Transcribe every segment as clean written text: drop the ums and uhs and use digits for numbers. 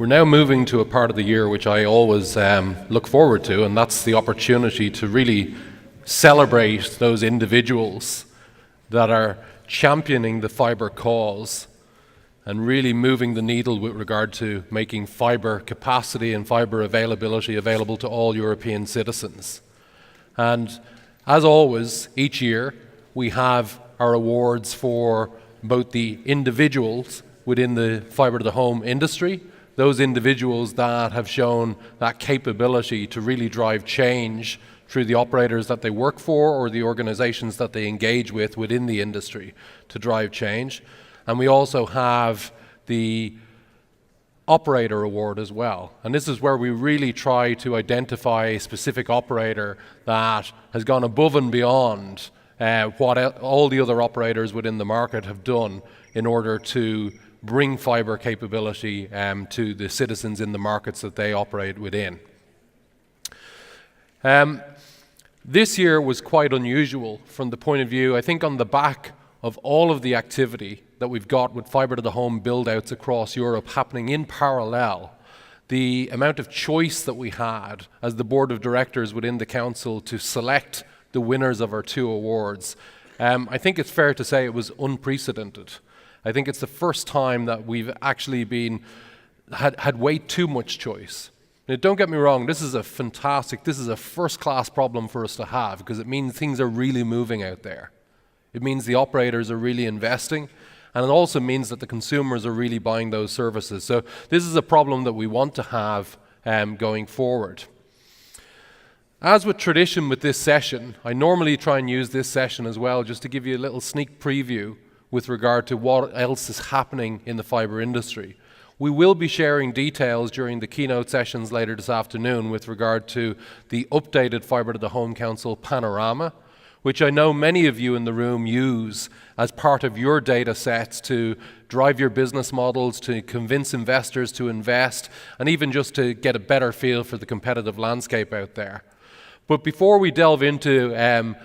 We're now moving to a part of the year which I always look forward to, and that's the opportunity to really celebrate those individuals that are championing the fibre cause and really moving the needle with regard to making fibre capacity and fibre availability available to all European citizens. And as always, each year we have our awards for both the individuals within the fibre to the home industry, those individuals that have shown that capability to really drive change through the operators that they work for or the organizations that they engage with within the industry to drive change. And we also have the operator award as well. And this is where we really try to identify a specific operator that has gone above and beyond what all the other operators within the market have done in order to bring fibre capability to the citizens in the markets that they operate within. This year was quite unusual from the point of view, I think, on the back of all of the activity that we've got with fibre to the home build-outs across Europe happening in parallel. The amount of choice that we had as the board of directors within the council to select the winners of our two awards, I think it's fair to say it was unprecedented. I think it's the first time that we've actually had way too much choice. Now, don't get me wrong, this is a first-class problem for us to have, because it means things are really moving out there. It means the operators are really investing, and it also means that the consumers are really buying those services. So this is a problem that we want to have going forward. As with tradition with this session, I normally try and use this session as well just to give you a little sneak preview with regard to what else is happening in the fibre industry. We will be sharing details during the keynote sessions later this afternoon with regard to the updated Fibre to the Home Council panorama, which I know many of you in the room use as part of your data sets to drive your business models, to convince investors to invest, and even just to get a better feel for the competitive landscape out there. But before we delve into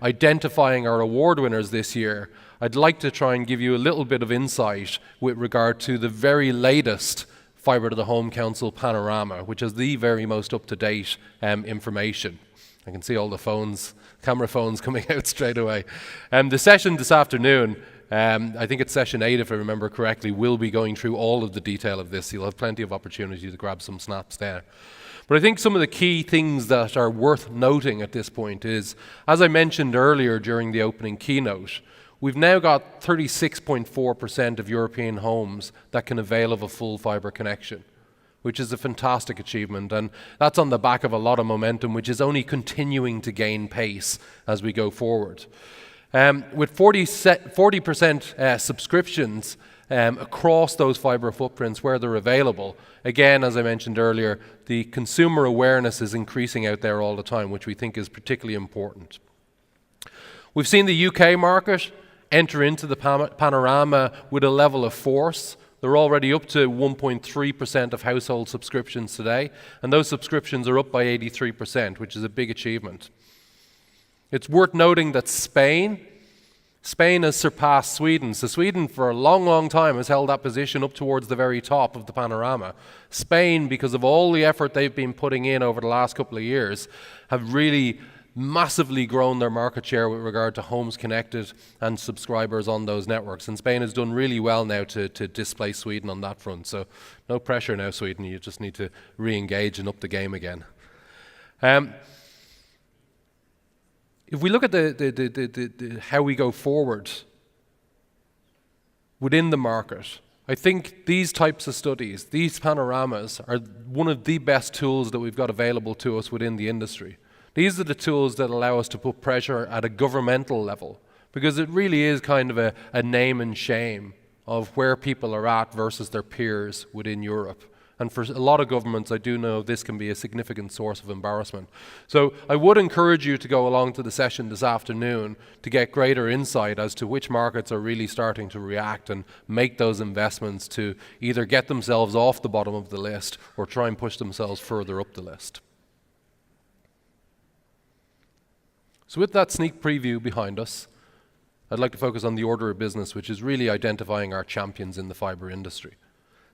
identifying our award winners this year, I'd like to try and give you a little bit of insight with regard to the very latest Fibre to the Home Council panorama, which is the very most up-to-date information. I can see all the camera phones coming out straight away. The session this afternoon, I think it's session 8 if I remember correctly, will be going through all of the detail of this. You'll have plenty of opportunity to grab some snaps there. But I think some of the key things that are worth noting at this point is, as I mentioned earlier during the opening keynote, we've now got 36.4% of European homes that can avail of a full fibre connection, which is a fantastic achievement, and that's on the back of a lot of momentum, which is only continuing to gain pace as we go forward. With 40% subscriptions across those fibre footprints where they're available, again, as I mentioned earlier, the consumer awareness is increasing out there all the time, which we think is particularly important. We've seen the UK market enter into the panorama with a level of force. They're already up to 1.3% of household subscriptions today, and those subscriptions are up by 83%, which is a big achievement. It's worth noting that Spain has surpassed Sweden. So Sweden, for a long, long time, has held that position up towards the very top of the panorama. Spain, because of all the effort they've been putting in over the last couple of years, have really massively grown their market share with regard to homes connected and subscribers on those networks. And Spain has done really well now to displace Sweden on that front. So no pressure now, Sweden. You just need to re-engage and up the game again. If we look at how we go forward within the market, I think these types of studies, these panoramas, are one of the best tools that we've got available to us within the industry. These are the tools that allow us to put pressure at a governmental level, because it really is kind of a name and shame of where people are at versus their peers within Europe. And for a lot of governments, I do know this can be a significant source of embarrassment. So I would encourage you to go along to the session this afternoon to get greater insight as to which markets are really starting to react and make those investments to either get themselves off the bottom of the list or try and push themselves further up the list. So with that sneak preview behind us, I'd like to focus on the order of business, which is really identifying our champions in the fibre industry.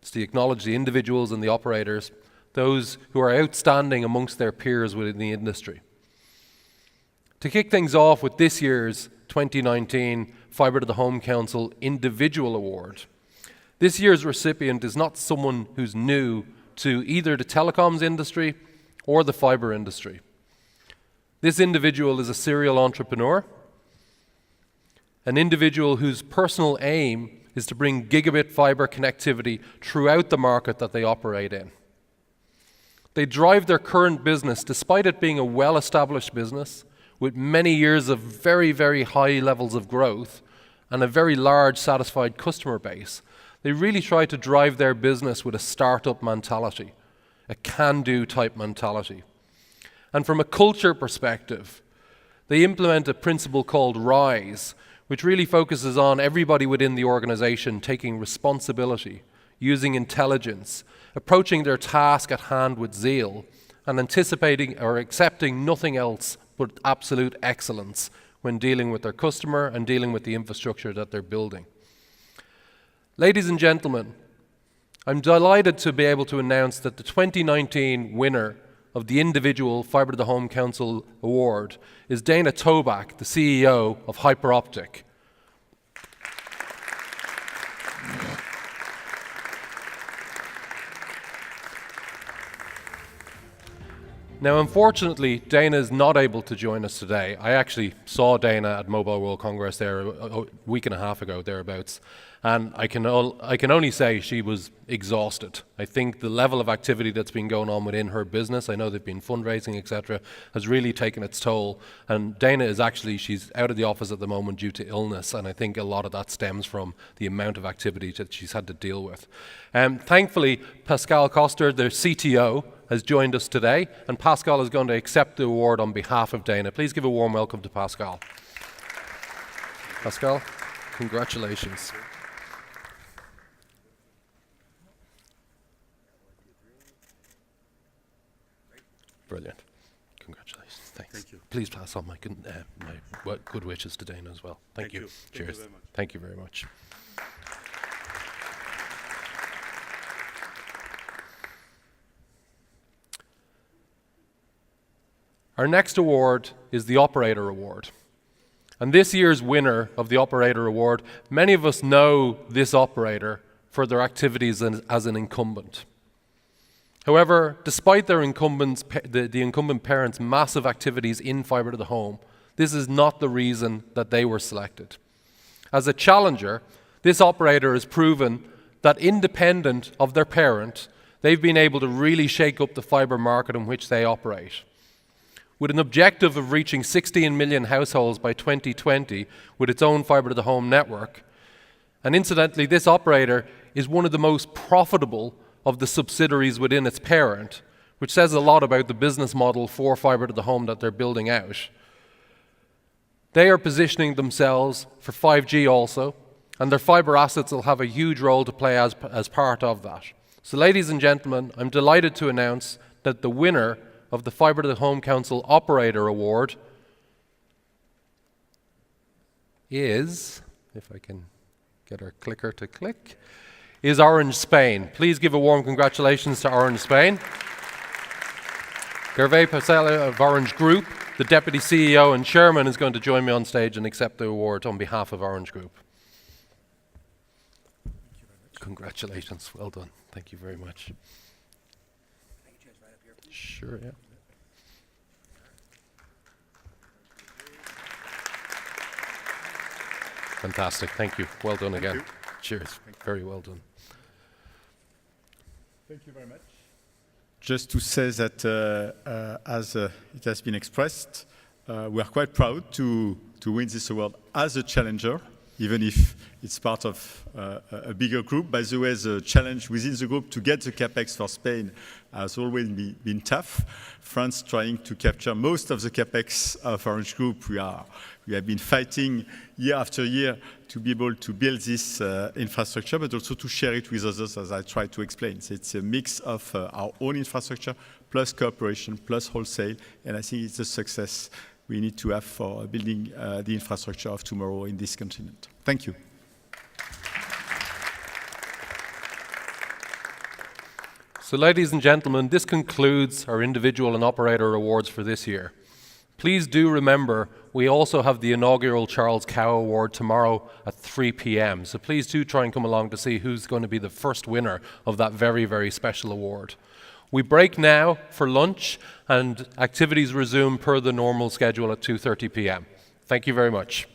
It's to acknowledge the individuals and the operators, those who are outstanding amongst their peers within the industry. To kick things off with this year's 2019 Fibre to the Home Council Individual Award, this year's recipient is not someone who's new to either the telecoms industry or the fibre industry. This individual is a serial entrepreneur, an individual whose personal aim is to bring gigabit fibre connectivity throughout the market that they operate in. They drive their current business, despite it being a well-established business, with many years of very, very high levels of growth and a very large satisfied customer base. They really try to drive their business with a startup mentality, a can-do type mentality. And from a culture perspective, they implement a principle called RISE, which really focuses on everybody within the organization taking responsibility, using intelligence, approaching their task at hand with zeal, and anticipating or accepting nothing else but absolute excellence when dealing with their customer and dealing with the infrastructure that they're building. Ladies and gentlemen, I'm delighted to be able to announce that the 2019 winner of the individual Fibre to the Home Council Award is Dana Tobak, the CEO of HyperOptic. Now, unfortunately, Dana is not able to join us today. I actually saw Dana at Mobile World Congress there a week and a half ago, thereabouts, and I can only say she was exhausted. I think the level of activity that's been going on within her business, I know they've been fundraising, etc., has really taken its toll. And Dana is actually, she's out of the office at the moment due to illness, and I think a lot of that stems from the amount of activity that she's had to deal with. Thankfully, Pascal Coster, the CTO, has joined us today, and Pascal is going to accept the award on behalf of Dana. Please give a warm welcome to Pascal. Pascal, congratulations. Brilliant. Congratulations. Thanks. Thank you. Please pass on my good wishes to Dana as well. Thank you. Cheers. Thank you very much. Our next award is the Operator Award. And this year's winner of the Operator Award, many of us know this operator for their activities as an incumbent. However, despite their the incumbent parents' massive activities in fibre to the home, this is not the reason that they were selected. As a challenger, this operator has proven that independent of their parent, they've been able to really shake up the fibre market in which they operate. With an objective of reaching 16 million households by 2020 with its own fibre to the home network. And incidentally, this operator is one of the most profitable of the subsidiaries within its parent, which says a lot about the business model for fibre to the home that they're building out. They are positioning themselves for 5G also, and their fibre assets will have a huge role to play as part of that. So ladies and gentlemen, I'm delighted to announce that the winner of the Fibre to the Home Council Operator Award is, if I can get our clicker to click, is Orange Spain. Please give a warm congratulations to Orange Spain. Gervais Pasella of Orange Group, the Deputy CEO and Chairman, is going to join me on stage and accept the award on behalf of Orange Group. Congratulations, well done. Thank you very much. Sure, yeah. Fantastic, thank you. Well done again. Cheers, very well done. Thank you very much. Just to say that, as it has been expressed, we are quite proud to win this award as a challenger, even if it's part of a bigger group. By the way, the challenge within the group to get the capex for Spain has always been tough. France trying to capture most of the capex of Orange Group. We have been fighting year after year to be able to build this infrastructure, but also to share it with others, as I tried to explain. So it's a mix of our own infrastructure plus cooperation plus wholesale, and I think it's a success we need to have for building the infrastructure of tomorrow in this continent. Thank you. So ladies and gentlemen, this concludes our individual and operator awards for this year. Please do remember, we also have the inaugural Charles Cow Award tomorrow at 3 p.m. So please do try and come along to see who's going to be the first winner of that very, very special award. We break now for lunch, and activities resume per the normal schedule at 2:30 p.m. Thank you very much.